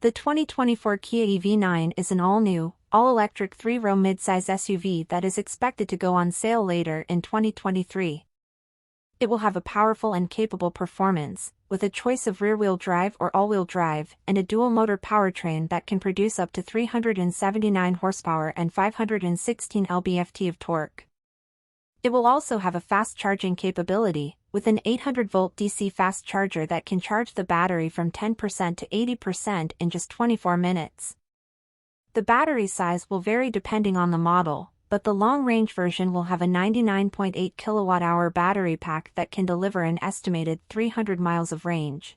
The 2024 Kia EV9 is an all-new, all-electric 3-row midsize SUV that is expected to go on sale later in 2023. It will have a powerful and capable performance, with a choice of rear-wheel drive or all-wheel drive and a dual-motor powertrain that can produce up to 379 horsepower and 516 lb-ft of torque. It will also have a fast charging capability, with an 800-volt DC fast charger that can charge the battery from 10% to 80% in just 24 minutes. The battery size will vary depending on the model, but the long-range version will have a 99.8 kWh battery pack that can deliver an estimated 300 miles of range.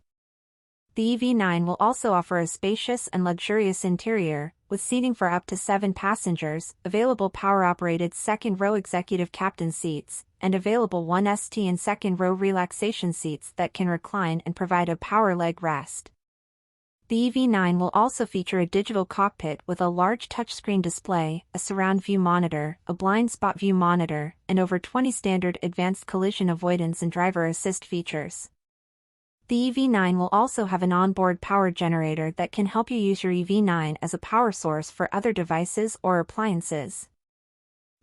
The EV9 will also offer a spacious and luxurious interior, with seating for up to 7 passengers, available power-operated second-row executive captain seats, and available 1ST and second-row relaxation seats that can recline and provide a power leg rest. The EV9 will also feature a digital cockpit with a large touchscreen display, a surround view monitor, a blind spot view monitor, and over 20 standard advanced collision avoidance and driver assist features. The EV9 will also have an onboard power generator that can help you use your EV9 as a power source for other devices or appliances.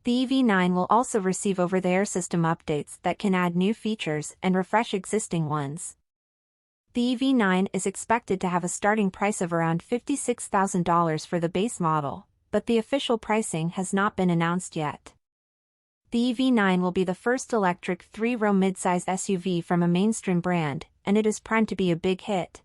The EV9 will also receive over-the-air system updates that can add new features and refresh existing ones. The EV9 is expected to have a starting price of around $56,000 for the base model, but the official pricing has not been announced yet. The EV9 will be the first electric 3-row midsize SUV from a mainstream brand, and it is primed to be a big hit.